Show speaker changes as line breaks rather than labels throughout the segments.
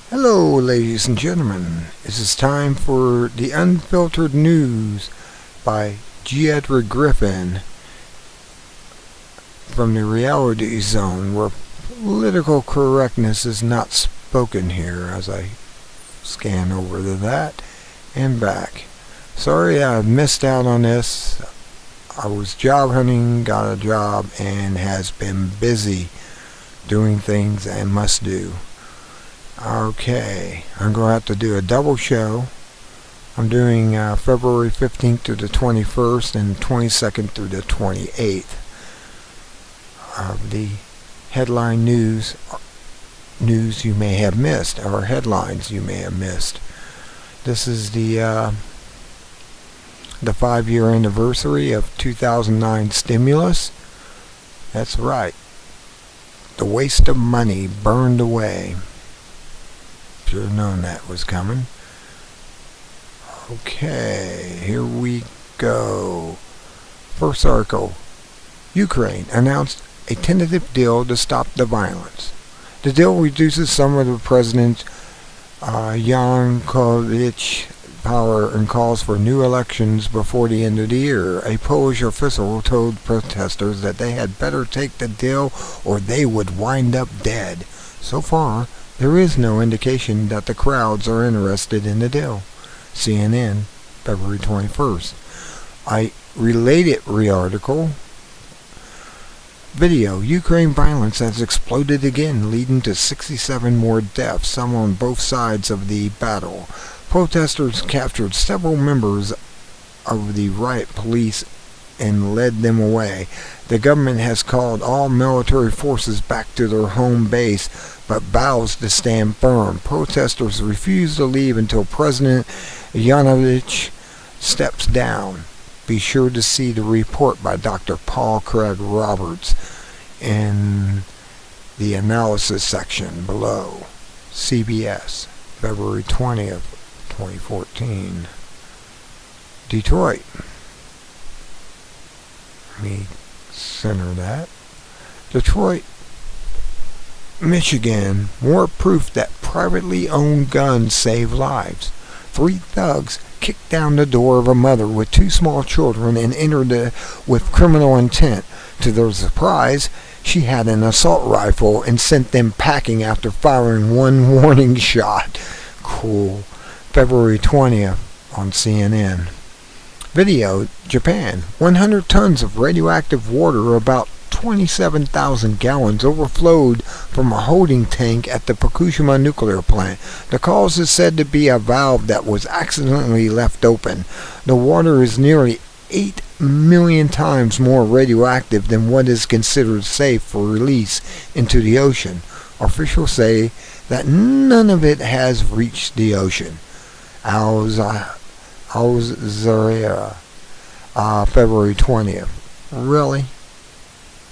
Hello, ladies and gentlemen. This is time for the Unfiltered News by G. Edward Griffin from the Reality Zone, where political correctness is not spoken here, as I scan over to that and back. Sorry I missed out on this. I was job hunting, got a job, and has been busy doing things I must do. Okay, I'm going to have to do a double show. I'm doing February 15th through the 21st and 22nd through the 28th of the headline news you may have missed, or headlines you may have missed. This is the 5-year anniversary of 2009 stimulus. That's right. The waste of money burned away. Should have known that was coming. Okay, here we go. First article. Ukraine announced a tentative deal to stop the violence. The deal reduces some of the President Yanukovych's power and calls for new elections before the end of the year. A Polish official told protesters that they had better take the deal or they would wind up dead. So far, there is no indication that the crowds are interested in the deal. CNN, February 21st. A related re-article. Video. Ukraine violence has exploded again, leading to 67 more deaths, some on both sides of the battle. Protesters captured several members of the riot police and led them away. The government has called all military forces back to their home base, but vows to stand firm. Protesters refuse to leave until President Yanukovych steps down. Be sure to see the report by Dr. Paul Craig Roberts in the analysis section below. CBS, February 20th, 2014. Detroit. Let me center that. Detroit, Michigan. More proof that privately owned guns save lives. 3 thugs kicked down the door of a mother with 2 small children and entered with criminal intent. To their surprise, she had an assault rifle and sent them packing after firing 1 warning shot. Cool. February 20th on CNN. Video. Japan. 100 tons of radioactive water, about 27,000 gallons, overflowed from a holding tank at the Fukushima nuclear plant. The cause is said to be a valve that was accidentally left open. The water is nearly 8 million times more radioactive than what is considered safe for release into the ocean. Officials say that none of it has reached the ocean. Al Jazeera, February 20th. Really?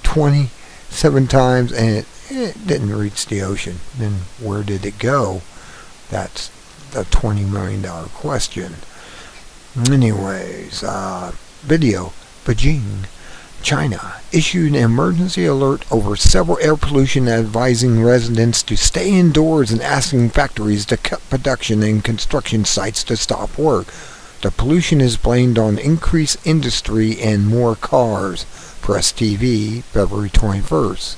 27 times, and it didn't reach the ocean. Then where did it go? That's the $20 million question. Anyways, video. Beijing, China, issued an emergency alert over several air pollution, advising residents to stay indoors and asking factories to cut production and construction sites to stop work. The pollution is blamed on increased industry and more cars. Press TV, February 21st.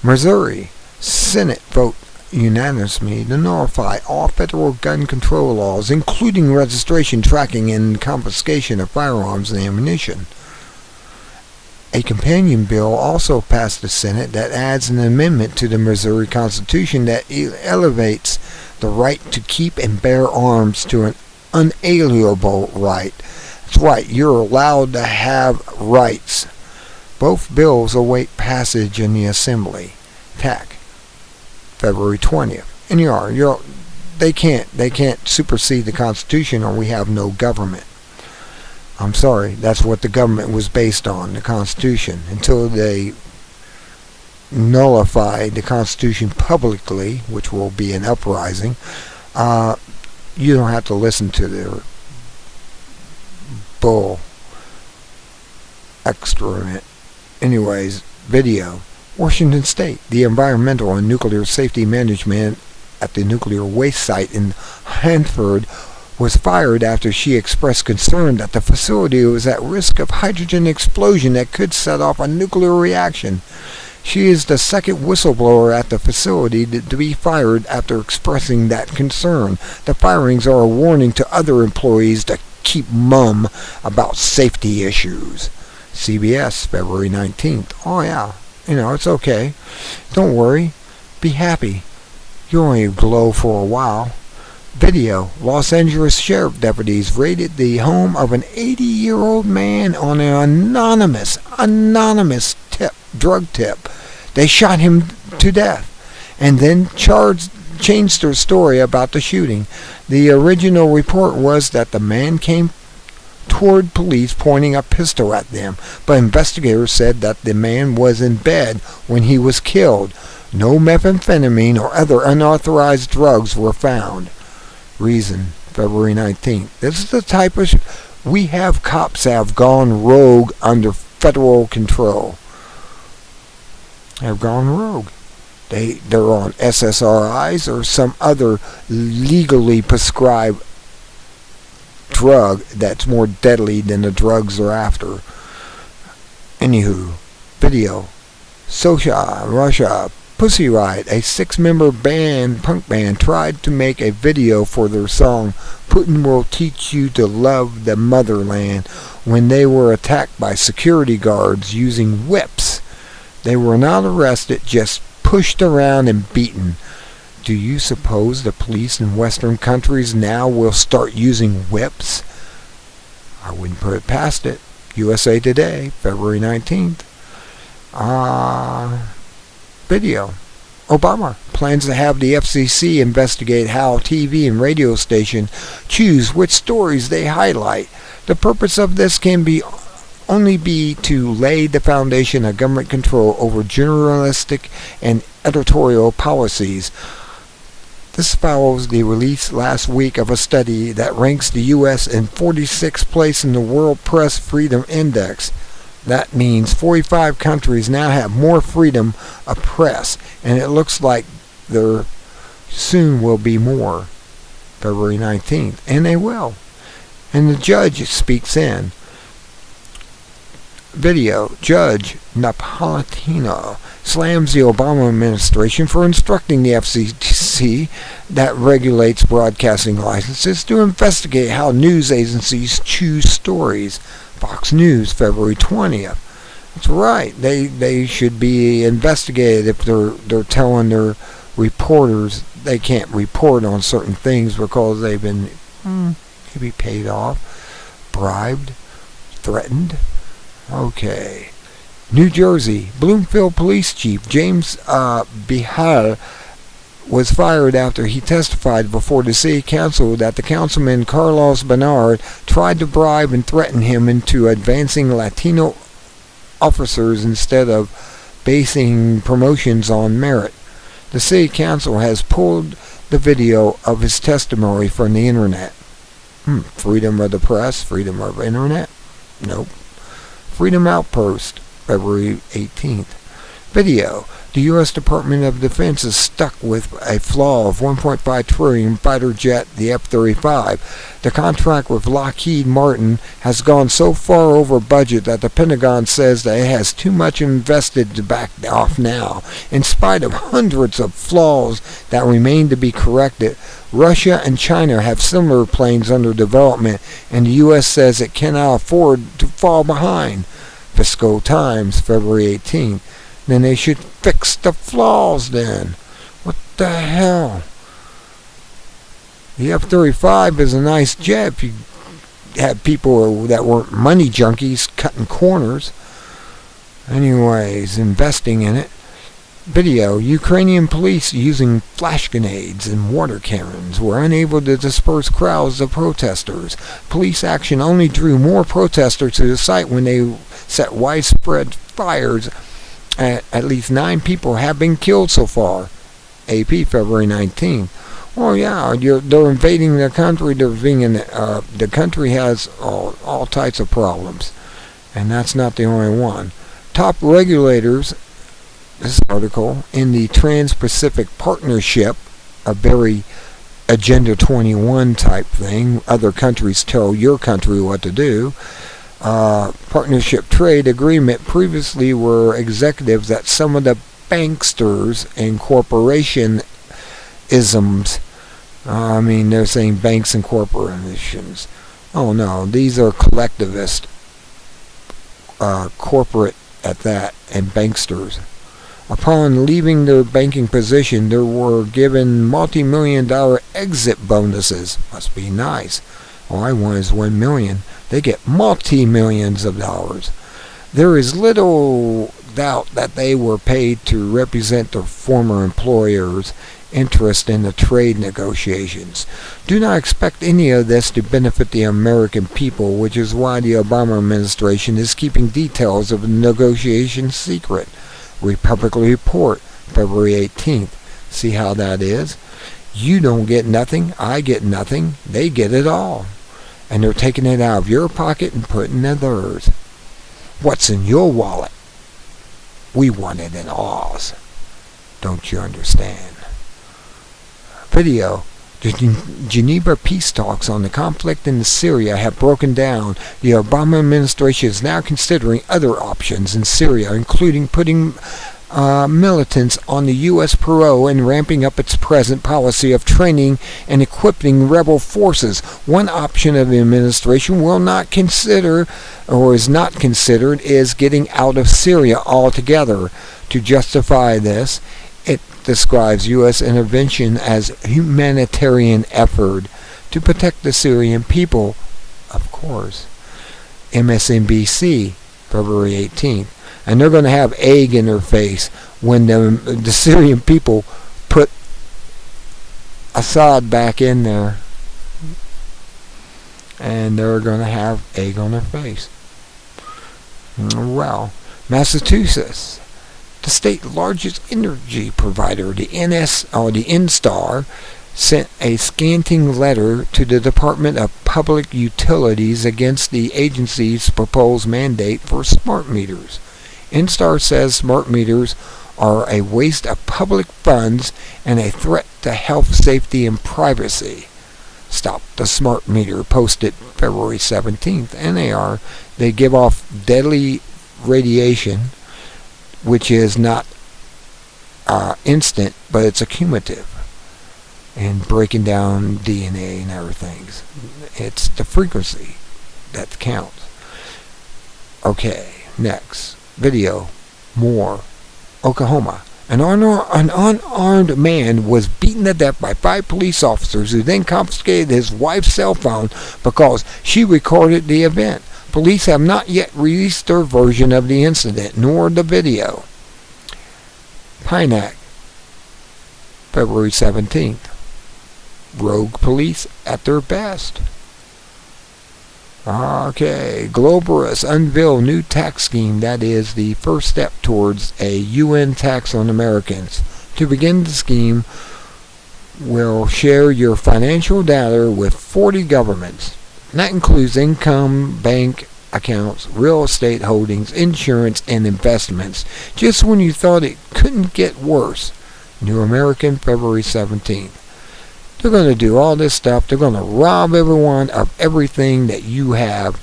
Missouri, Senate vote unanimously to nullify all federal gun control laws, including registration, tracking, and confiscation of firearms and ammunition. A companion bill also passed the Senate that adds an amendment to the Missouri Constitution that elevates the right to keep and bear arms to an unalienable right. That's right, you're allowed to have rights. Both bills await passage in the Assembly. TAC, February 20th. And they can't supersede the Constitution, or we have no government. I'm sorry, that's what the government was based on, the Constitution. Until they nullify the Constitution publicly, which will be an uprising, you don't have to listen to their bull excrement. Anyways, video. Washington State, the Environmental and Nuclear Safety Management at the nuclear waste site in Hanford was fired after she expressed concern that the facility was at risk of hydrogen explosion that could set off a nuclear reaction. She is the second whistleblower at the facility to be fired after expressing that concern. The firings are a warning to other employees to keep mum about safety issues. CBS, February 19th. Oh yeah, it's okay. Don't worry. Be happy. You'll only glow for a while. Video. Los Angeles sheriff deputies raided the home of an 80-year-old man on an anonymous drug tip. They shot him to death and then changed their story about the shooting. The original report was that the man came toward police pointing a pistol at them, but investigators said that the man was in bed when he was killed. No methamphetamine or other unauthorized drugs were found. Reason, February 19th. This is the type of we have cops have gone rogue under federal control. Have gone rogue. They're on SSRIs or some other legally prescribed drug that's more deadly than the drugs they're after. Anywho, video. Socha, Russia, Pussy Riot, a 6-member punk band, tried to make a video for their song Putin Will Teach You to Love the Motherland when they were attacked by security guards using whips. They were not arrested, just pushed around and beaten. Do you suppose the police in Western countries now will start using whips? I wouldn't put it past it. USA Today, February 19th. Video. Obama plans to have the FCC investigate how TV and radio stations choose which stories they highlight. The purpose of this can only be to lay the foundation of government control over journalistic and editorial policies. This follows the release last week of a study that ranks the U.S. in 46th place in the World Press Freedom Index. That means 45 countries now have more freedom of press, and it looks like there soon will be more. February 19th. And they will. And the judge speaks in. Video. Judge Napolitano slams the Obama administration for instructing the FCC that regulates broadcasting licenses to investigate how news agencies choose stories. Fox News, February 20th. That's right. They should be investigated if they're telling their reporters they can't report on certain things because they've been maybe paid off, bribed, threatened. Okay. New Jersey, Bloomfield Police Chief James Bihal was fired after he testified before the city council that the councilman Carlos Bernard tried to bribe and threaten him into advancing Latino officers instead of basing promotions on merit. The city council has pulled the video of his testimony from the internet. Freedom of the press, freedom of internet? Nope. Freedom Outpost, February 18th. Video. The U.S. Department of Defense is stuck with a flaw of $1.5 trillion fighter jet, the F-35. The contract with Lockheed Martin has gone so far over budget that the Pentagon says that it has too much invested to back off now. In spite of hundreds of flaws that remain to be corrected, Russia and China have similar planes under development, and the U.S. says it cannot afford to fall behind. Fiscal Times, February 18th. Then they should fix the flaws then. What the hell? The F-35 is a nice jet if you had people that weren't money junkies cutting corners. Anyways, investing in it. Video. Ukrainian police using flash grenades and water cannons were unable to disperse crowds of protesters. Police action only drew more protesters to the site when they set widespread fires. At least 9 people have been killed so far. AP, February 19th. Well, yeah, they're invading the country. The country has all types of problems, and that's not the only one. Top regulators this article, in the Trans-Pacific Partnership, a very Agenda 21 type thing, other countries tell your country what to do, partnership trade agreement previously were executives at some of the banksters and corporation isms. They're saying banks and corporations. Oh no, these are collectivist, corporate at that, and banksters. Upon leaving their banking position, they were given multi-million-dollar exit bonuses. Must be nice. All I want is $1 million. They get multi-millions of dollars. There is little doubt that they were paid to represent their former employers' interest in the trade negotiations. Do not expect any of this to benefit the American people, which is why the Obama administration is keeping details of the negotiations secret. Republic Report, February 18th. See how that is? You don't get nothing, I get nothing, they get it all. And they're taking it out of your pocket and putting it in theirs. What's in your wallet? We want it in ours. Don't you understand? Video. The Geneva peace talks on the conflict in Syria have broken down. The Obama administration is now considering other options in Syria, including putting militants on the U.S. parole and ramping up its present policy of training and equipping rebel forces. One option of the administration will not consider, or is not considered, is getting out of Syria altogether. To justify this, it describes U.S. intervention as a humanitarian effort to protect the Syrian people, of course. MSNBC, February 18th. And they're going to have egg in their face when the Syrian people put Assad back in there. And they're going to have egg on their face. Well, Massachusetts. The state's largest energy provider, the NSTAR, sent a scathing letter to the Department of Public Utilities against the agency's proposed mandate for smart meters. NSTAR says smart meters are a waste of public funds and a threat to health, safety, and privacy. Stop the smart meter, posted February 17th. They give off deadly radiation, which is not instant, but it's accumulative and breaking down DNA and everything. It's the frequency that counts. Okay, next video. More. Oklahoma. An unarmed man was beaten to death by 5 police officers who then confiscated his wife's cell phone because she recorded the event. Police have not yet released their version of the incident, nor the video. Pinac, February 17th. Rogue police at their best. Okay, globalists unveil new tax scheme that is the first step towards a UN tax on Americans. To begin, the scheme will share your financial data with 40 governments. That includes income, bank accounts, real estate holdings, insurance, and investments. Just when you thought it couldn't get worse. New American, February 17th. They're going to do all this stuff. They're going to rob everyone of everything that you have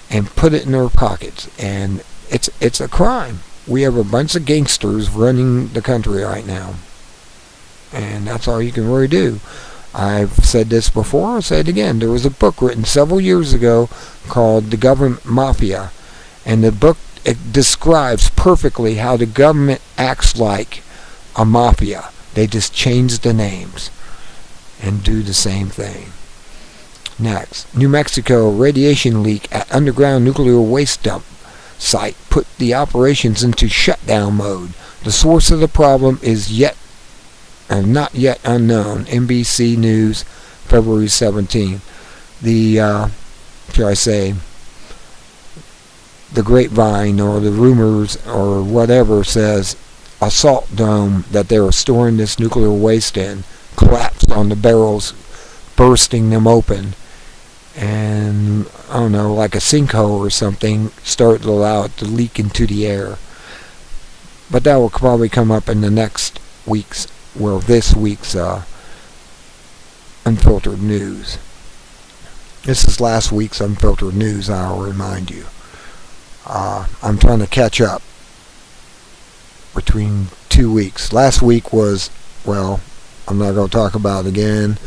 and put it in their pockets. And it's a crime. We have a bunch of gangsters running the country right now. And that's all you can really do. I've said this before, I'll say it again. There was a book written several years ago called The Government Mafia. And the book, it describes perfectly how the government acts like a mafia. They just change the names and do the same thing. Next, New Mexico radiation leak at underground nuclear waste dump site put the operations into shutdown mode. The source of the problem is not yet unknown. NBC News, February 17th. The grapevine or the rumors or whatever says a salt dome that they were storing this nuclear waste in collapsed on the barrels, bursting them open, and I don't know, like a sinkhole or something, started to allow it to leak into the air. But that will probably come up in the next week's, this week's Unfiltered News. This is last week's Unfiltered News, I'll remind you. I'm trying to catch up between 2 weeks. Last week was, I'm not going to talk about it again.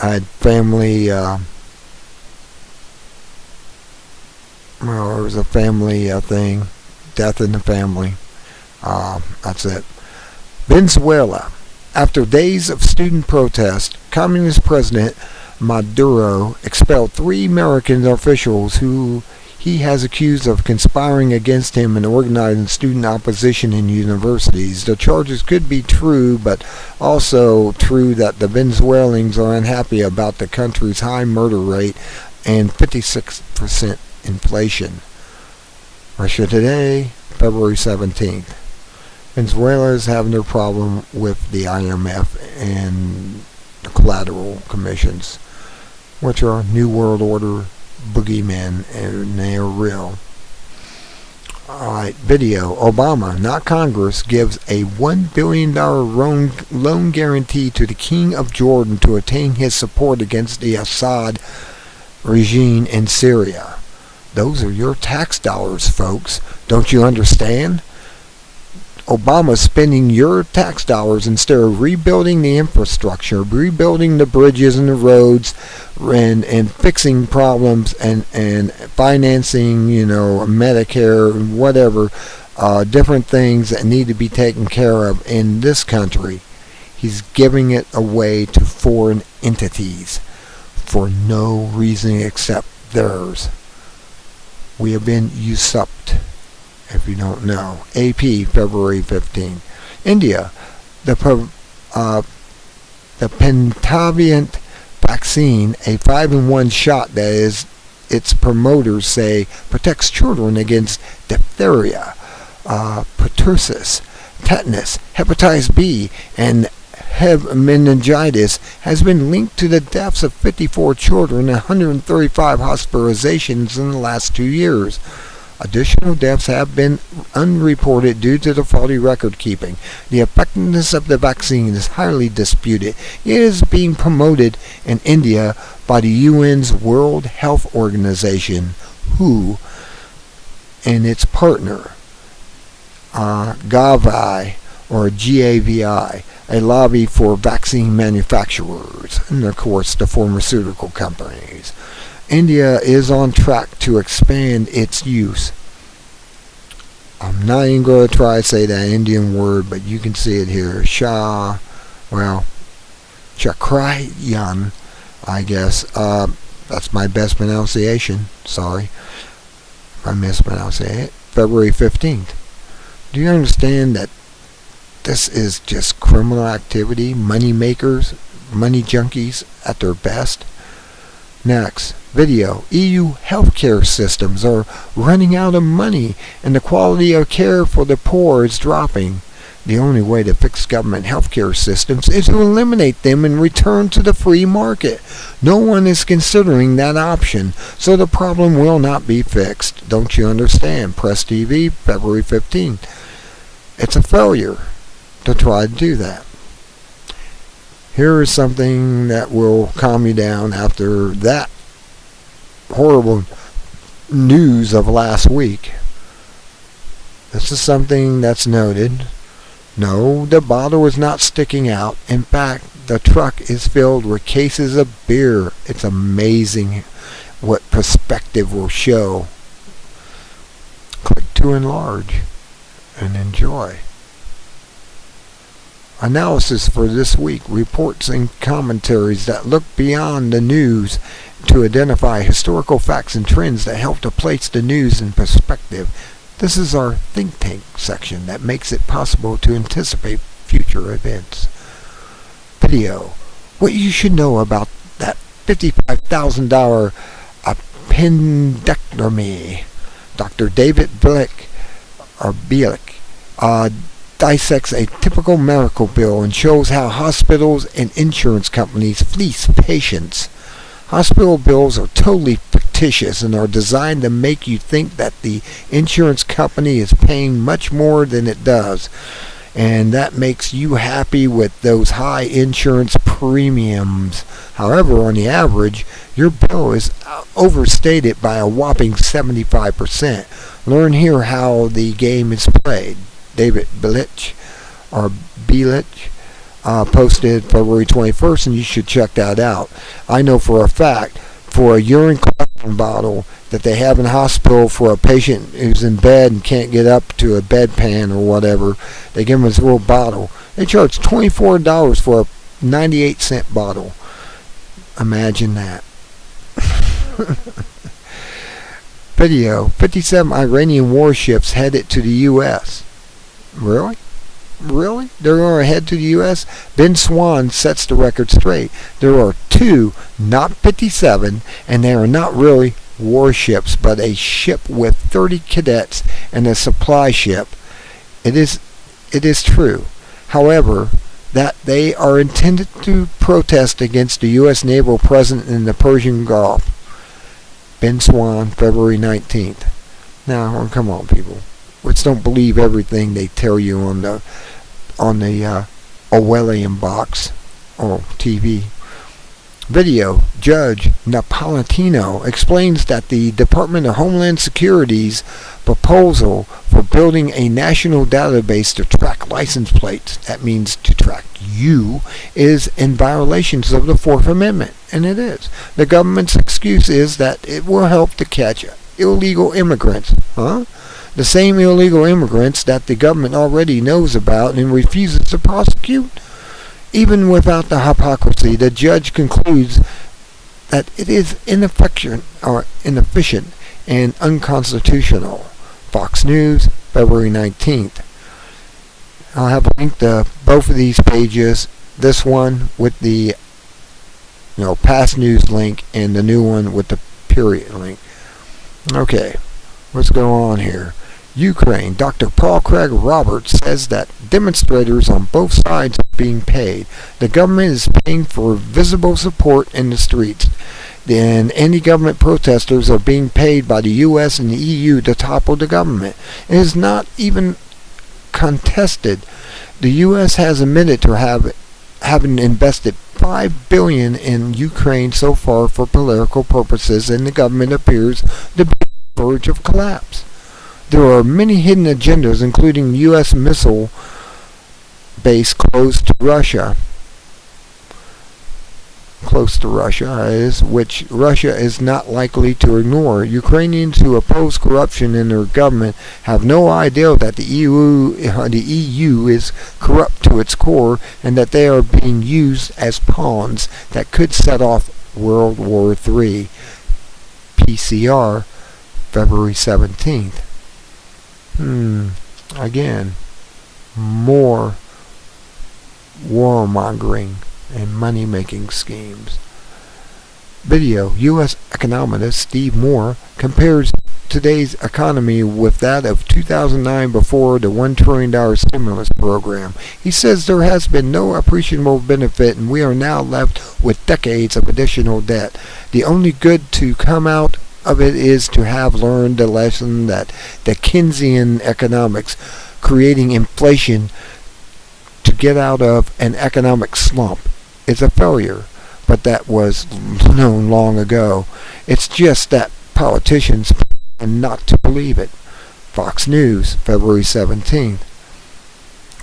I had family, there was a family thing, death in the family. That's it. Venezuela. After days of student protest, Communist President Maduro expelled 3 American officials who he has accused of conspiring against him and organizing student opposition in universities. The charges could be true, but also true that the Venezuelans are unhappy about the country's high murder rate and 56% inflation. Russia Today, February 17th. Venezuela is having their problem with the IMF and the collateral commissions, which are New World Order boogeymen, and they are real. Alright, video. Obama, not Congress, gives a $1 billion loan guarantee to the King of Jordan to attain his support against the Assad regime in Syria. Those are your tax dollars, folks. Don't you understand? Obama's spending your tax dollars instead of rebuilding the infrastructure, rebuilding the bridges and the roads, and fixing problems and financing, Medicare and whatever, different things that need to be taken care of in this country. He's giving it away to foreign entities for no reason except theirs. We have been usurped. If you don't know. AP, February 15. India, the pentavalent vaccine, a 5-in-1 shot that is, its promoters say, protects children against diphtheria, pertussis, tetanus, hepatitis B, and meningitis, has been linked to the deaths of 54 children and 135 hospitalizations in the last 2 years. Additional deaths have been unreported due to the faulty record keeping. The effectiveness of the vaccine is highly disputed. It is being promoted in India by the UN's World Health Organization, WHO, and its partner, GAVI, or GAVI, a lobby for vaccine manufacturers, and of course the pharmaceutical companies. India is on track to expand its use. I'm not even going to try to say that Indian word, but you can see it here. Chakrayan, I guess. That's my best pronunciation. Sorry if I mispronouncing it. February 15th. Do you understand that this is just criminal activity? Money makers, money junkies at their best? Next, video. EU healthcare systems are running out of money and the quality of care for the poor is dropping. The only way to fix government healthcare systems is to eliminate them and return to the free market. No one is considering that option, so the problem will not be fixed. Don't you understand? Press TV, February 15th. It's a failure to try to do that. Here is something that will calm you down after that horrible news of last week. This is something that's noted. No, the bottle is not sticking out. In fact, the truck is filled with cases of beer. It's amazing what perspective will show. Click to enlarge and enjoy. Analysis for this week. Reports and commentaries that look beyond the news to identify historical facts and trends that help to place the news in perspective. This is our think tank section that makes it possible to anticipate future events. Video. What you should know about that $55,000 appendectomy. Dr. David Bielik dissects a typical medical bill and shows how hospitals and insurance companies fleece patients. Hospital bills are totally fictitious fictitious and are designed to make you think that the insurance company is paying much more than it does. And that makes you happy with those high insurance premiums. However, on the average, your bill is overstated by a whopping 75%. Learn here how the game is played. David Belich posted February 21st, and you should check that out. I know for a fact, for a urine collection bottle that they have in the hospital for a patient who's in bed and can't get up to a bedpan or whatever, they give them this little bottle. They charge $24 for a 98-cent bottle. Imagine that. Video, 57 Iranian warships headed to the U.S. Really? Really? They're going to head to the U.S.? Ben Swan sets the record straight. There are 2, not 57, and they are not really warships, but a ship with 30 cadets and a supply ship. It is true, however, that they are intended to protest against the U.S. naval presence in the Persian Gulf. Ben Swan, February 19th. Now, come on, people. Let's don't believe everything they tell you on the Orwellian box or TV. Video, Judge Napolitano explains that the Department of Homeland Security's proposal for building a national database to track license plates, that means to track you, is in violations of the Fourth Amendment. And it is. The government's excuse is that it will help to catch illegal immigrants. The same illegal immigrants that the government already knows about and refuses to prosecute? Even without the hypocrisy, the judge concludes that it is inefficient and unconstitutional. Fox News, February 19th. I'll have a link to both of these pages. This one with the past news link and the new one with the period link. Okay, let's go on here. Ukraine. Dr. Paul Craig Roberts says that demonstrators on both sides are being paid. The government is paying for visible support in the streets. Then anti-government protesters are being paid by the U.S. and the EU to topple the government. It is not even contested. The U.S. has admitted to having invested $5 billion in Ukraine so far for political purposes, and the government appears to be on the verge of collapse. There are many hidden agendas, including U.S. missile base close to Russia, which Russia is not likely to ignore. Ukrainians who oppose corruption in their government have no idea that the EU is corrupt to its core and that they are being used as pawns that could set off World War III. PCR, February 17th. Again, more warmongering and money-making schemes. Video, U.S. economist Steve Moore compares today's economy with that of 2009 before the $1 trillion stimulus program. He says there has been no appreciable benefit and we are now left with decades of additional debt. The only good to come out of it is to have learned the lesson that the Keynesian economics, creating inflation to get out of an economic slump, is a failure. But that was known long ago. It's just that politicians and not to believe it. Fox News, February 17th.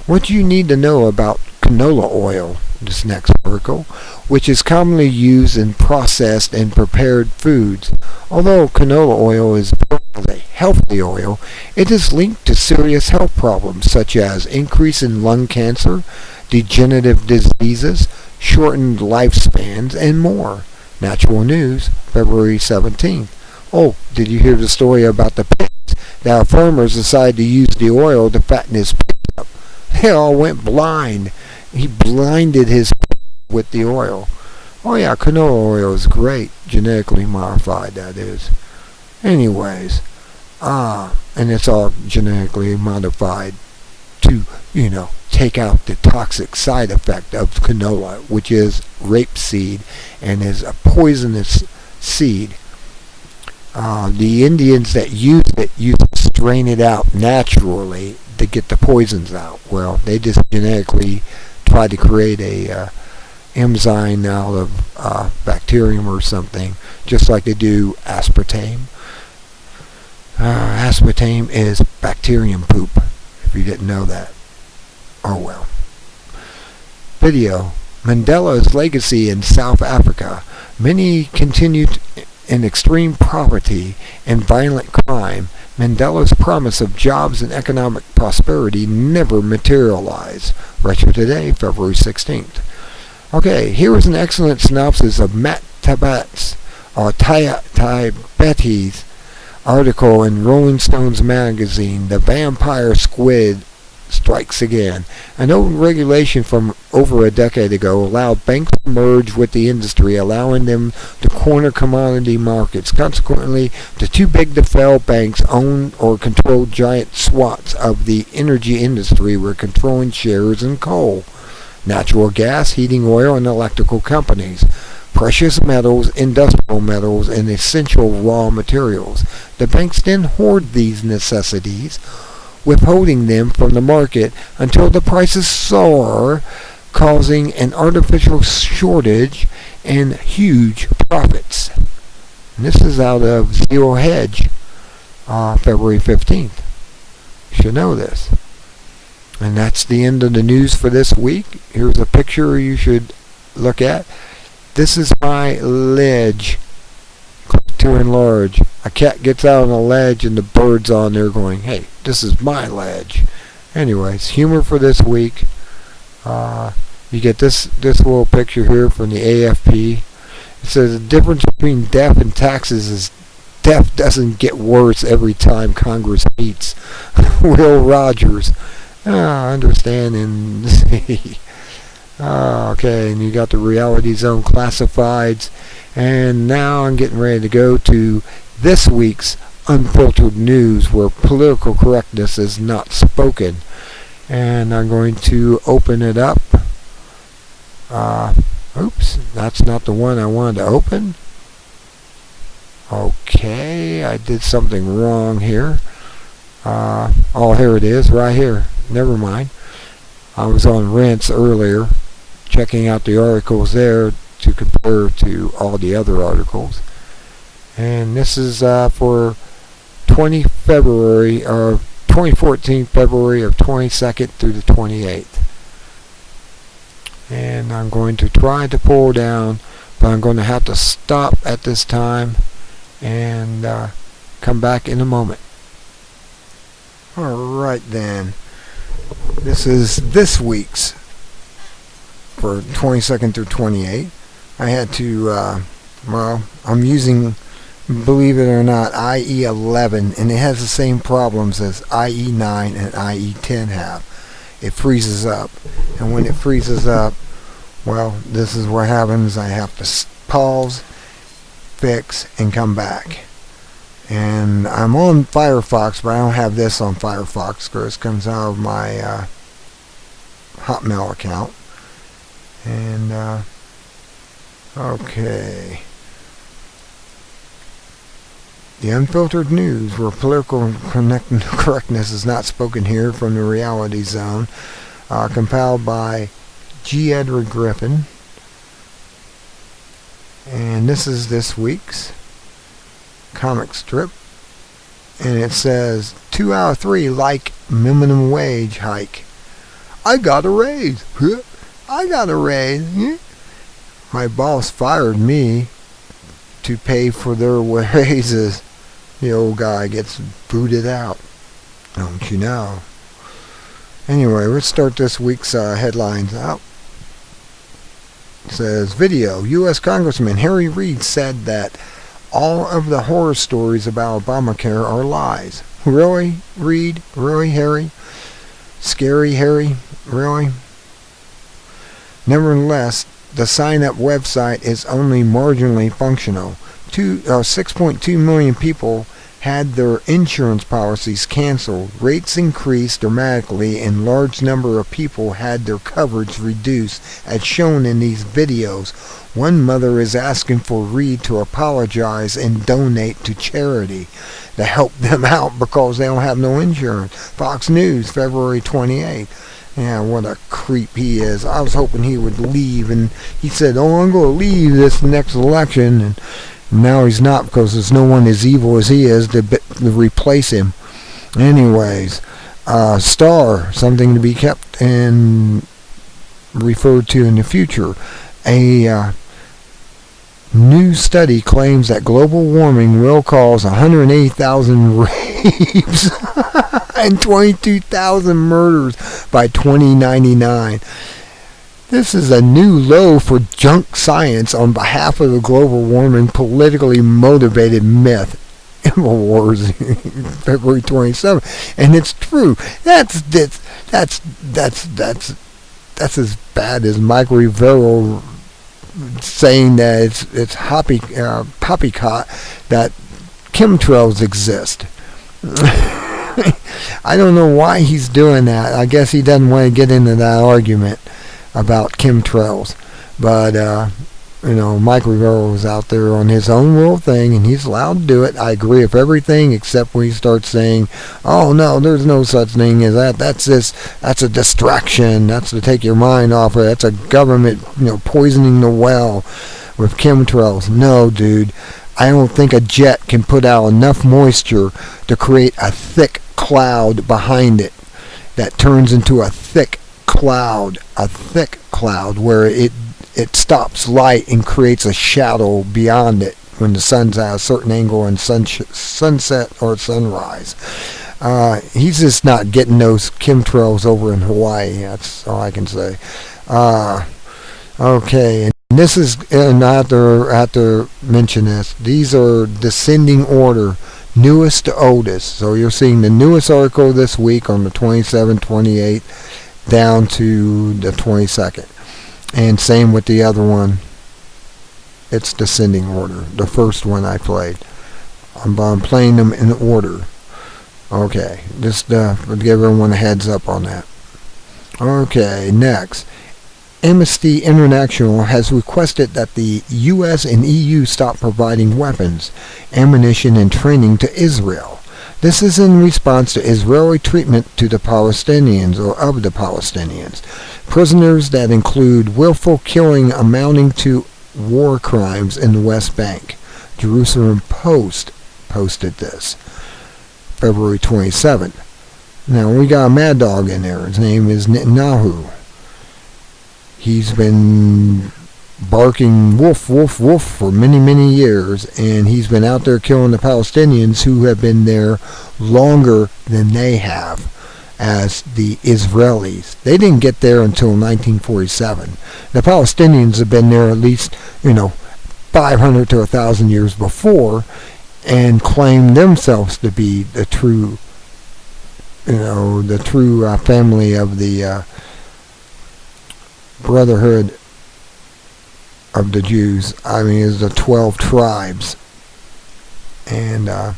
What do you need to know about canola oil? This next article, which is commonly used in processed and prepared foods. Although canola oil is a healthy oil, it is linked to serious health problems such as increase in lung cancer, degenerative diseases, shortened lifespans, and more. Natural News, February 17th. Oh, did you hear the story about the pigs? Now farmers decided to use the oil to fatten his pigs up. They all went blind. He blinded his pig with the oil. Oh yeah, canola oil is great. Genetically modified, that is. Anyways, and it's all genetically modified to, take out the toxic side effect of canola, which is rapeseed and is a poisonous seed. The Indians that use it used to strain it out naturally to get the poisons out. Well, they just genetically tried to create a enzyme out of bacterium or something, just like they do aspartame. Aspartame is bacterium poop, if you didn't know that. Oh well. Video. Mandela's legacy in South Africa. Many continued in extreme poverty and violent crime. Mandela's promise of jobs and economic prosperity never materialized. Retro Today, February 16th. Okay, here is an excellent synopsis of Matt Taibbi's article in Rolling Stones magazine, The Vampire Squid Strikes Again. An old regulation from over a decade ago allowed banks to merge with the industry, allowing them to corner commodity markets. Consequently, the too big to fail banks owned or controlled giant swaths of the energy industry, were controlling shares in coal, natural gas, heating oil, and electrical companies, precious metals, industrial metals, and essential raw materials. The banks then hoard these necessities, withholding them from the market until the prices soar, causing an artificial shortage and huge profits. And this is out of Zero Hedge, February 15th. You should know this. And that's the end of the news for this week. Here's a picture you should look at. This is my ledge. Click to enlarge. A cat gets out on a ledge and the bird's on there going, hey, this is my ledge. Anyways, humor for this week. You get this little picture here from the AFP. It says the difference between death and taxes is death doesn't get worse every time Congress meets. Will Rogers. Understand and see. Okay, and you got the Reality Zone classifieds. And now I'm getting ready to go to this week's Unfiltered News, where political correctness is not spoken. And I'm going to open it up. Oops, that's not the one I wanted to open. Okay, I did something wrong here. Oh, here it is, right here. Never mind. I was on Rents earlier, checking out the articles there to compare to all the other articles. And this is for 2014, February of 22nd through the 28th. And I'm going to try to pull down, but I'm going to have to stop at this time and come back in a moment. Alright then. This is this week's for 22nd through 28th. I had to, I'm using, believe it or not, IE11, and it has the same problems as IE9 and IE10 have. It freezes up, and when it freezes up, well, this is what happens. I have to pause, fix, and come back. And I'm on Firefox, but I don't have this on Firefox because it comes out of my Hotmail account. And okay, the Unfiltered News, where political correctness is not spoken here, from the Reality Zone, compiled by G. Edward Griffin. And this is this week's comic strip, and it says 2 out of 3 like minimum wage hike. I got a raise. I got a raise. My boss fired me to pay for their raises. The old guy gets booted out, don't you know? Anyway, let's start this week's headlines out. It says, video. U.S. Congressman Harry Reid said that all of the horror stories about Obamacare are lies. Really, Reid? Really, Harry? Scary Harry? Really? Nevertheless, the sign-up website is only marginally functional. 6.2 million people had their insurance policies canceled. Rates increased dramatically and large number of people had their coverage reduced, as shown in these videos. One mother is asking for Reed to apologize and donate to charity to help them out because they don't have no insurance. Fox News, February 28th. Yeah, what a creep he is. I was hoping he would leave, and he said, "Oh, I'm going to leave this next election," and now he's not because there's no one as evil as he is to replace him. Anyways, Star, something to be kept and referred to in the future. A new study claims that global warming will cause 180,000 rapes and 22,000 murders by 2099. This is a new low for junk science on behalf of the global warming politically motivated myth. Infowars, February 27th, and it's true. That's as bad as Mike Rivero saying that it's poppycock that chemtrails exist. I don't know why he's doing that. I guess he doesn't want to get into that argument about chemtrails, but Mike Rivero is out there on his own little thing, and he's allowed to do it. I agree with everything except when he starts saying, "Oh no, there's no such thing as that. That's a distraction. That's to take your mind off of it. That's a government, poisoning the well with chemtrails." No, dude. I don't think a jet can put out enough moisture to create a thick cloud behind it that turns into a thick cloud where it stops light and creates a shadow beyond it when the sun's at a certain angle in sunset or sunrise. He's just not getting those chemtrails over in Hawaii. That's all I can say. Okay, and this is, and I have to mention this. These are descending order, newest to oldest. So you're seeing the newest article this week on the 27th, 28th, down to the 22nd. And same with the other one. It's descending order. The first one I played. I'm playing them in order. Okay, just to give everyone a heads up on that. Okay, next. Amnesty International has requested that the U.S. and EU stop providing weapons, ammunition, and training to Israel. This is in response to Israeli treatment to the Palestinians, or of the Palestinians. Prisoners that include willful killing amounting to war crimes in the West Bank. Jerusalem Post posted this, February 27th. Now, we got a mad dog in there. His name is Netanyahu. He's been barking woof, woof, woof for many, many years, and he's been out there killing the Palestinians who have been there longer than they have as the Israelis. They didn't get there until 1947. The Palestinians have been there at least, 500 to 1,000 years before and claim themselves to be the true, family of the Brotherhood of the Jews. I mean, it's the 12 tribes, and I'm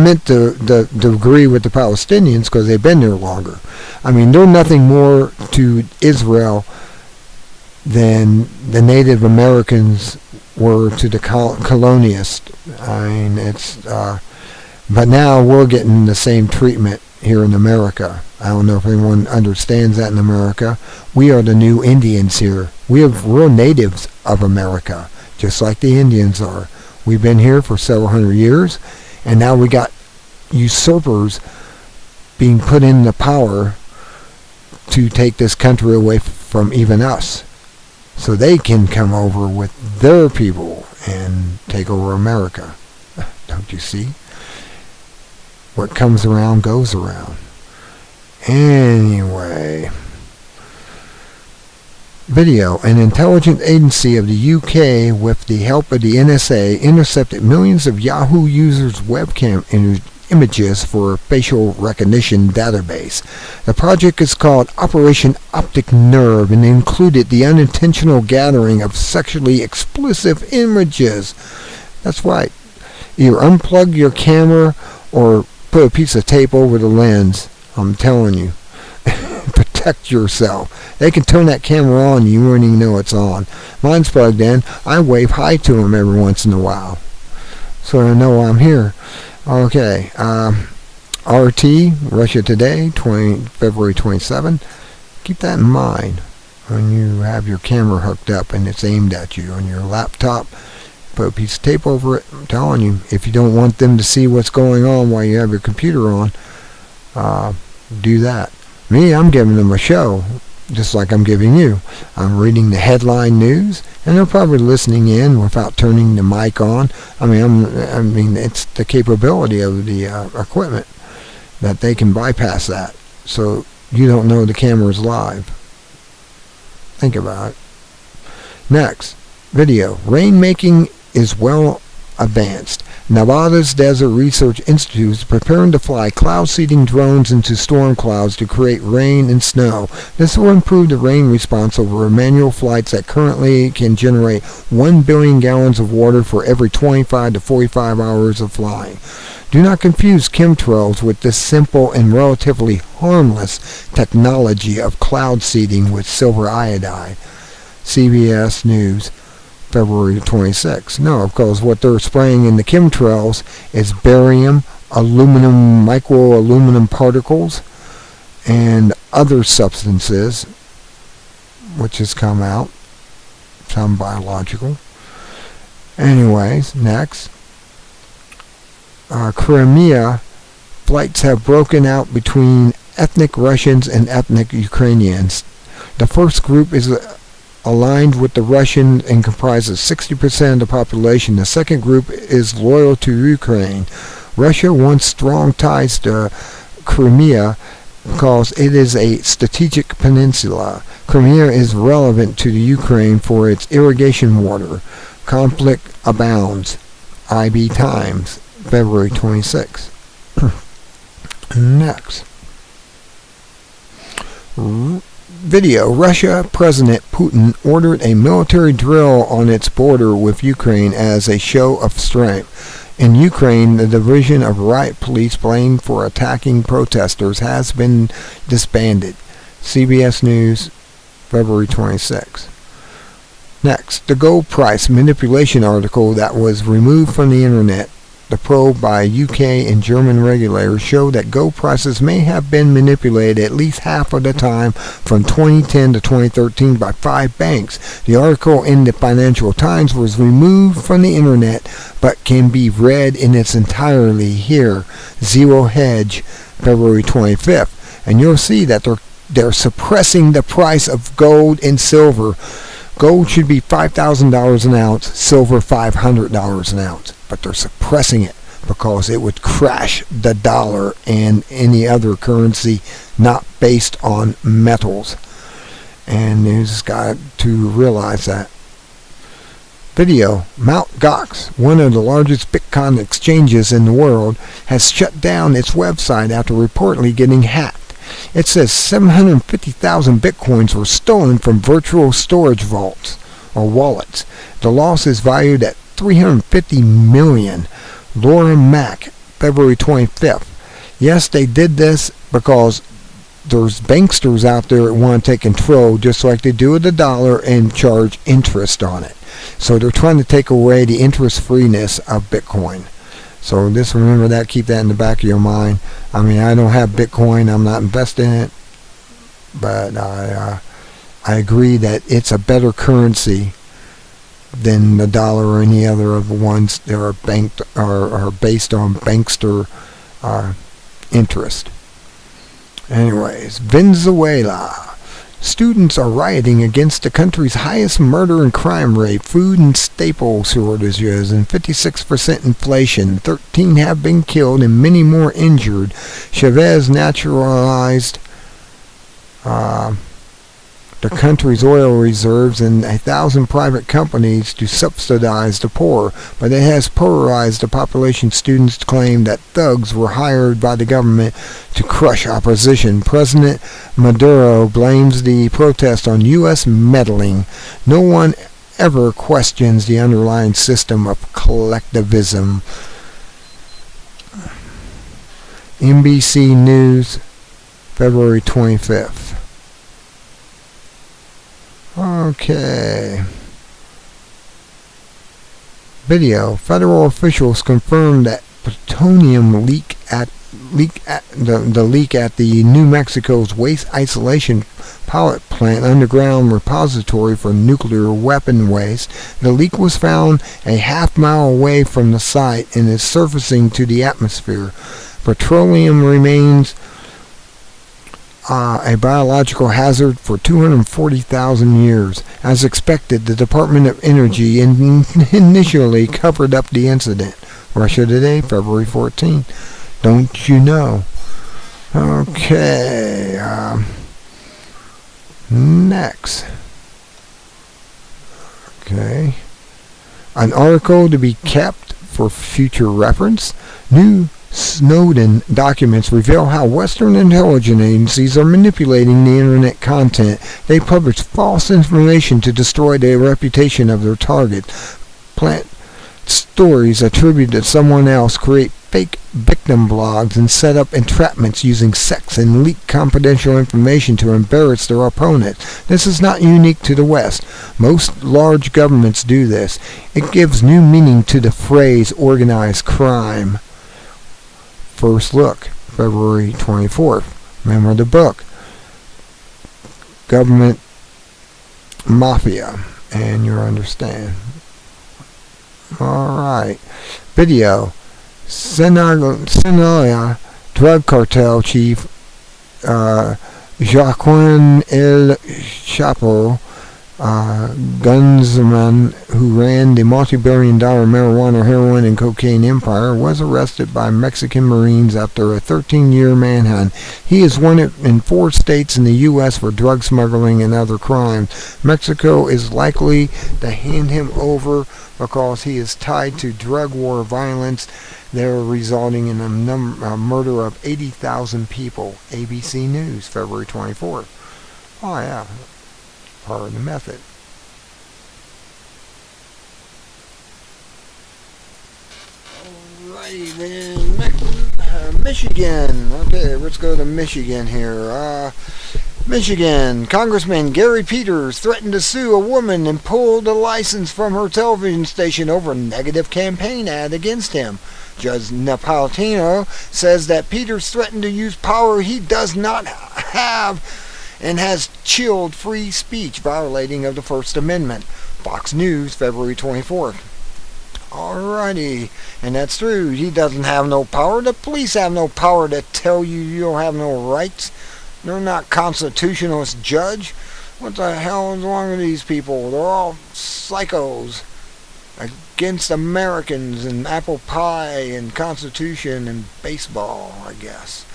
meant to agree with the Palestinians because they've been there longer. I mean, they're nothing more to Israel than the Native Americans were to the colonists. I mean, it's but now we're getting the same treatment here in America. I don't know if anyone understands that in America. We are the new Indians here. We're natives of America, just like the Indians are. We've been here for several hundred years, and now we got usurpers being put in the power to take this country away from even us, so they can come over with their people and take over America. Don't you see? What comes around goes around. Anyway, video. An intelligence agency of the UK, with the help of the NSA, intercepted millions of Yahoo users' webcam images for a facial recognition database. The project is called Operation Optic Nerve and included the unintentional gathering of sexually explicit images. That's right. Either unplug your camera or put a piece of tape over the lens. I'm telling you. Protect yourself. They can turn that camera on, you won't even know it's on. Mine's plugged in. I wave hi to them every once in a while, so I know I'm here. Okay, RT, Russia Today, February 27. Keep that in mind when you have your camera hooked up and it's aimed at you on your laptop. Put a piece of tape over it. I'm telling you, if you don't want them to see what's going on while you have your computer on, do that. Me, I'm giving them a show, just like I'm giving you. I'm reading the headline news, and they're probably listening in without turning the mic on. I mean, it's the capability of the equipment that they can bypass that, so you don't know the camera's live. Think about it. Next, video. Rainmaking is well advanced. Nevada's Desert Research Institute is preparing to fly cloud-seeding drones into storm clouds to create rain and snow. This will improve the rain response over manual flights that currently can generate 1 billion gallons of water for every 25 to 45 hours of flying. Do not confuse chemtrails with this simple and relatively harmless technology of cloud seeding with silver iodide. CBS News, February 26. No, because what they're spraying in the chemtrails is barium, aluminum, microaluminum particles, and other substances, which has come out, some biological. Anyways, next. Crimea flights have broken out between ethnic Russians and ethnic Ukrainians. The first group is aligned with the Russians and comprises 60% of the population. The second group is loyal to Ukraine. Russia wants strong ties to Crimea because it is a strategic peninsula. Crimea is relevant to the Ukraine for its irrigation water. Conflict abounds. IB Times, February 26. Next. Video. Russia President Putin ordered a military drill on its border with Ukraine as a show of strength. In Ukraine, the division of riot police blamed for attacking protesters has been disbanded. CBS News, February 26. Next, the gold price manipulation article that was removed from the internet. The probe by UK and German regulators showed that gold prices may have been manipulated at least half of the time from 2010 to 2013 by 5 banks. The article in the Financial Times was removed from the internet but can be read in its entirety here. Zero Hedge, February 25th. And you'll see that they're suppressing the price of gold and silver. Gold should be $5,000 an ounce, silver $500 an ounce. But they're suppressing it because it would crash the dollar and any other currency not based on metals. And you just got to realize that. Video. Mt. Gox, one of the largest Bitcoin exchanges in the world, has shut down its website after reportedly getting hacked. It says 750,000 Bitcoins were stolen from virtual storage vaults or wallets. The loss is valued at $350 million. Laura Mack, February 25th. Yes, they did this because there's banksters out there that want to take control just like they do with the dollar and charge interest on it. So they're trying to take away the interest freeness of Bitcoin. So just remember that, keep that in the back of your mind. I mean, I don't have Bitcoin, I'm not invested in it, but I agree that it's a better currency than the dollar or any other of the ones that are banked or are based on bankster interest. Anyways, Venezuela. Students are rioting against the country's highest murder and crime rate, food and staple shortages, and 56% inflation. 13 have been killed and many more injured. Chavez naturalized the country's oil reserves and 1,000 private companies to subsidize the poor, but it has polarized the population. Students claim that thugs were hired by the government to crush opposition. President Maduro blames the protest on U.S. meddling. No one ever questions the underlying system of collectivism. NBC News, February 25th. Okay. Video. Federal officials confirmed that plutonium leak at the New Mexico's waste isolation pilot plant underground repository for nuclear weapon waste. The leak was found a half-mile away from the site and is surfacing to the atmosphere. Petroleum remains a biological hazard for 240,000 years. As expected, the Department of Energy initially covered up the incident. Russia Today, February 14. Don't you know? Okay. Next. Okay. An article to be kept for future reference. New Snowden documents reveal how Western intelligence agencies are manipulating the internet content. They publish false information to destroy the reputation of their target. Plant stories attributed to someone else, create fake victim blogs, and set up entrapments using sex and leak confidential information to embarrass their opponent. This is not unique to the West. Most large governments do this. It gives new meaning to the phrase organized crime. First look, February 24th. Remember the book, Government Mafia, and you'll understand. Alright. Video. Sinaloa drug cartel chief Joaquin El Chapo Guzman, who ran the multi-billion-dollar marijuana, heroin, and cocaine empire, was arrested by Mexican Marines after a 13-year manhunt. He is wanted in 4 states in the U.S. for drug smuggling and other crimes. Mexico is likely to hand him over because he is tied to drug war violence there, resulting in a murder of 80,000 people. ABC News, February 24th. Oh, yeah. Part of the method. Alrighty then, Michigan. Okay, let's go to Michigan here. Michigan. Congressman Gary Peters threatened to sue a woman and pulled a license from her television station over a negative campaign ad against him. Judge Napolitano says that Peters threatened to use power he does not have and has chilled free speech, violating of the First Amendment. Fox News, February 24th. Alrighty, and that's true. He doesn't have no power. The police have no power to tell you you don't have no rights. They're not constitutionalist, Judge. What the hell is wrong with these people? They're all psychos against Americans and apple pie and Constitution and baseball, I guess.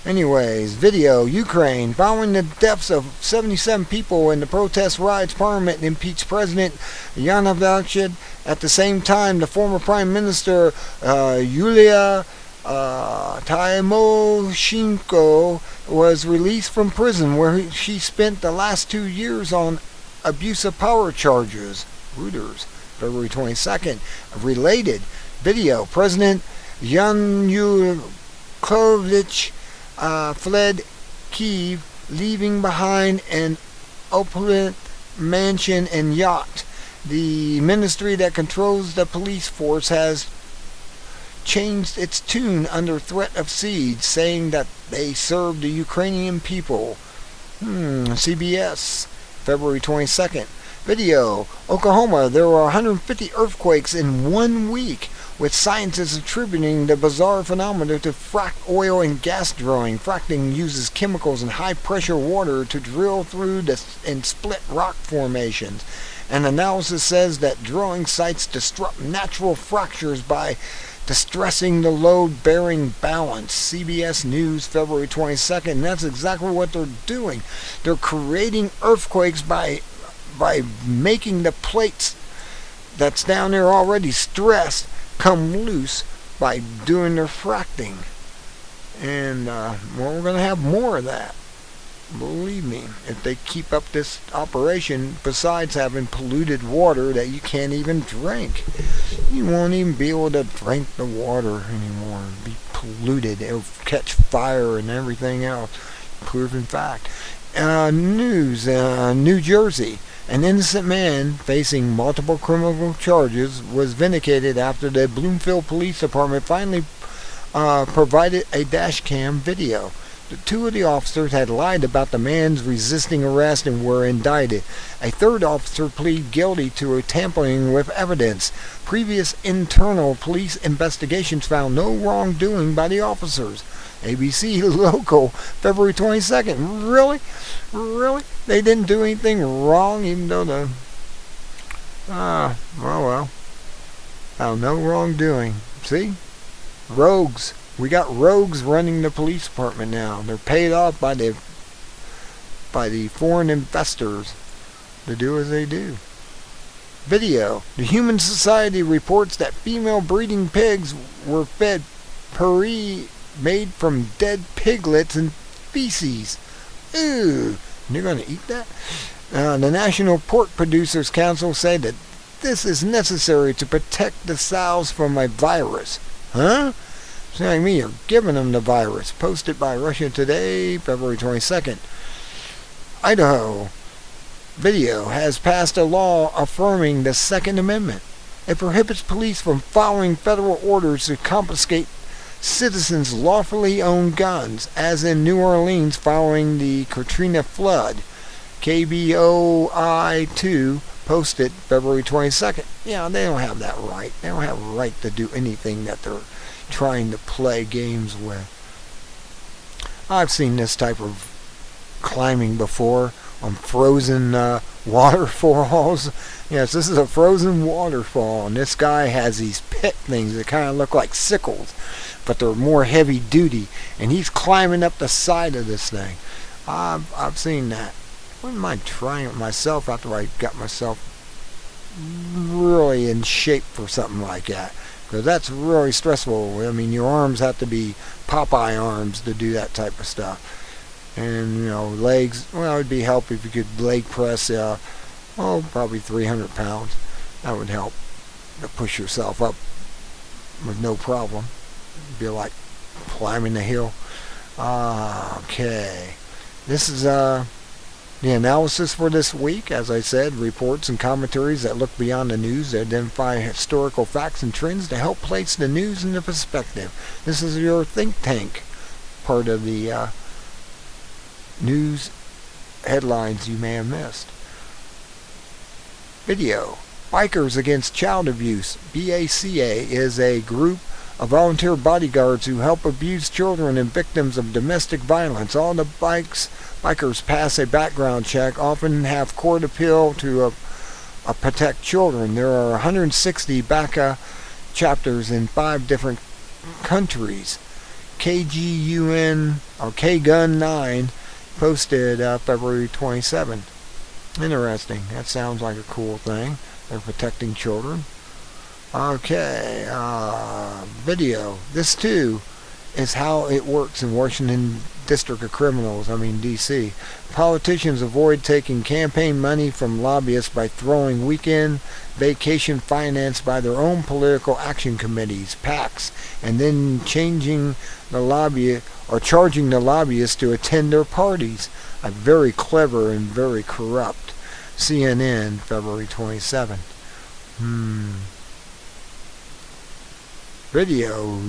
Anyways, video. Ukraine. Following the deaths of 77 people in the protest riots, Parliament impeached President Yanukovych. At the same time, the former Prime Minister Yulia Tymoshenko was released from prison, where she spent the last 2 years on abuse of power charges. Reuters, February 22nd. Related video. President Yanukovych fled Kyiv, leaving behind an opulent mansion and yacht. The ministry that controls the police force has changed its tune under threat of siege, saying that they serve the Ukrainian people. CBS, February 22nd. Video. Oklahoma. There were 150 earthquakes in 1 week, with scientists attributing the bizarre phenomena to fracked oil and gas drilling. Fracking uses chemicals and high-pressure water to drill through and split rock formations. An analysis says that drilling sites disrupt natural fractures by distressing the load-bearing balance. CBS News, February 22nd. And that's exactly what they're doing. They're creating earthquakes by making the plates that's down there already stressed come loose by doing their fracking. And we're going to have more of that. Believe me, if they keep up this operation, besides having polluted water that you can't even drink. You won't even be able to drink the water anymore. It'll be polluted. It'll catch fire and everything else. Proven fact. New Jersey. An innocent man facing multiple criminal charges was vindicated after the Bloomfield Police Department finally provided a dash cam video. The two of the officers had lied about the man's resisting arrest and were indicted. A third officer pleaded guilty to tampering with evidence. Previous internal police investigations found no wrongdoing by the officers. ABC Local, February 22nd. Really? Really? They didn't do anything wrong, even though the... well. Found no wrongdoing. See? Rogues. We got rogues running the police department now. They're paid off by the foreign investors to do as they do. Video. The Human Society reports that female breeding pigs were fed puree made from dead piglets and feces. Ew. And you're going to eat that? The National Pork Producers Council said that this is necessary to protect the sows from a virus. Huh? Saying me, you're giving them the virus. Posted by Russia Today, February 22nd. Idaho. Video has passed a law affirming the Second Amendment. It prohibits police from following federal orders to confiscate citizens' lawfully owned guns, as in New Orleans following the Katrina flood. KBOI2 posted February 22nd. Yeah, they don't have that right. They don't have a right to do anything that they're trying to play games with. I've seen this type of climbing before on frozen waterfalls. Yes, this is a frozen waterfall, and this guy has these pick things that kind of look like sickles, but they're more heavy duty, and he's climbing up the side of this thing. I've seen that. Wouldn't mind trying it myself after I got myself really in shape for something like that. Because that's really stressful. I mean, your arms have to be Popeye arms to do that type of stuff. And, legs, well, it would be help if you could leg press, probably 300 pounds. That would help to push yourself up with no problem. It'd be like climbing the hill. Okay. This is, the analysis for this week. As I said, reports and commentaries that look beyond the news to identify historical facts and trends to help place the news into perspective. This is your think tank part of the news headlines you may have missed. Video. Bikers Against Child Abuse. BACA is a group of volunteer bodyguards who help abused children and victims of domestic violence. All the bikers pass a background check, often have court appeal to protect children. There are 160 BACA chapters in 5 different countries. KGUN 9 posted February 27. Interesting. That sounds like a cool thing. They're protecting children. Okay, video. This too is how it works in Washington District of Criminals, D.C. Politicians avoid taking campaign money from lobbyists by throwing weekend vacation financed by their own political action committees, PACs, and then charging the lobbyists to attend their parties. A very clever and very corrupt. CNN, February 27. Video.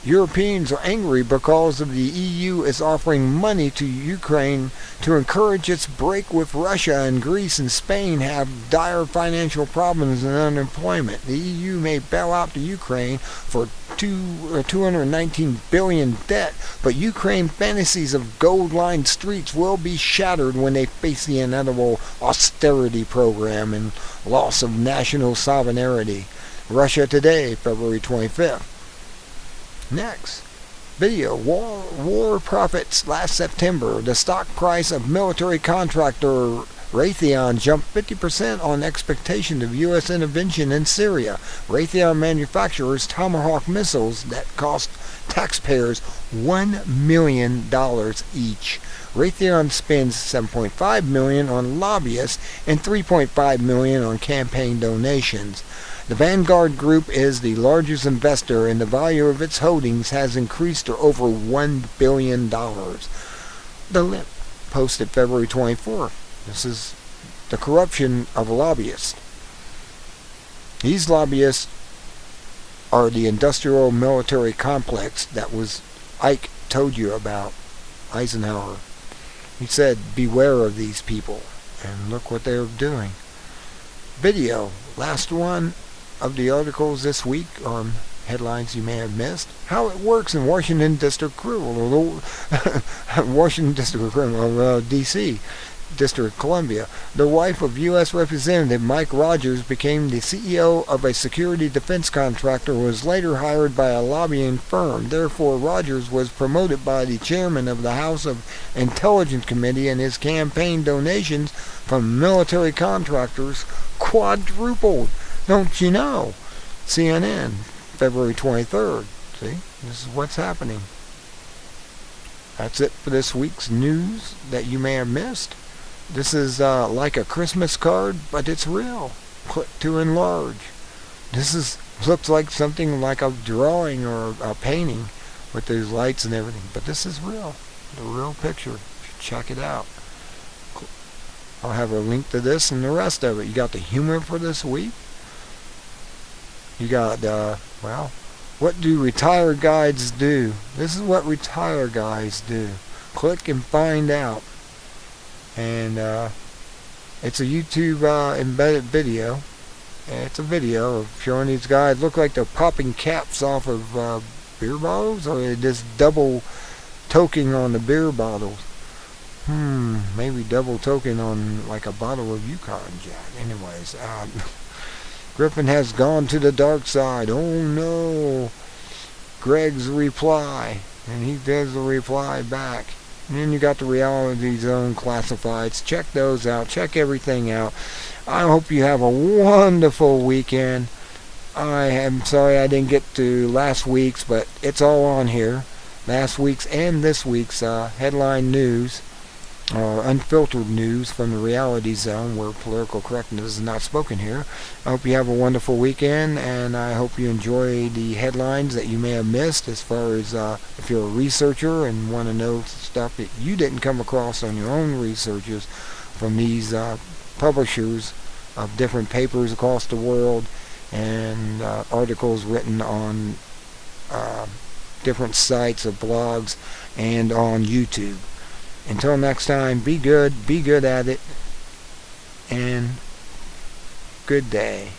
Europeans are angry because of the EU is offering money to Ukraine to encourage its break with Russia, and Greece and Spain have dire financial problems and unemployment. The EU may bail out the Ukraine for $219 billion debt, but Ukraine fantasies of gold-lined streets will be shattered when they face the inevitable austerity program and loss of national sovereignty. Russia Today, February 25th. Next, video. War profits last September. The stock price of military contractor Raytheon jumped 50% on expectation of U.S. intervention in Syria. Raytheon manufactures Tomahawk missiles that cost taxpayers $1 million each. Raytheon spends $7.5 million on lobbyists and $3.5 million on campaign donations. The Vanguard Group is the largest investor, and the value of its holdings has increased to over $1 billion. The Lip posted February 24th. This is the corruption of lobbyists. These lobbyists are the industrial military complex that was Ike told you about, Eisenhower. He said, beware of these people. And look what they're doing. Video. Last one of the articles this week on headlines you may have missed. How it works in Washington District Criminal, Washington District Criminal, D.C. District of Columbia. The wife of U.S. Representative Mike Rogers became the CEO of a security defense contractor and was later hired by a lobbying firm. Therefore, Rogers was promoted by the chairman of the House of Intelligence Committee, and his campaign donations from military contractors quadrupled. Don't you know? CNN, February 23rd. See, this is what's happening. That's it for this week's news that you may have missed. This is like a Christmas card, but it's real. Click to enlarge. This looks like something like a drawing or a painting with those lights and everything, but this is real. The real picture. Check it out. I'll have a link to this and the rest of it. You got the humor for this week. You got, what do retired guys do? This is what retired guys do. Click and find out. And it's a YouTube embedded video. And it's a video of showing these guys look like they're popping caps off of beer bottles, or they're just double toking on the beer bottles. Maybe double toking on like a bottle of Yukon Jack. Anyways, Griffin has gone to the dark side. Oh no. Greg's reply. And he does the reply back. And then you got the Reality Zone classifieds. Check those out. Check everything out. I hope you have a wonderful weekend. I am sorry I didn't get to last week's, but it's all on here. Last week's and this week's headline news. Unfiltered news from the Reality Zone, where political correctness is not spoken here. I hope you have a wonderful weekend, and I hope you enjoy the headlines that you may have missed, as far as if you're a researcher and want to know stuff that you didn't come across on your own researches from these publishers of different papers across the world, and articles written on different sites of blogs and on YouTube. Until next time, be good at it, and good day.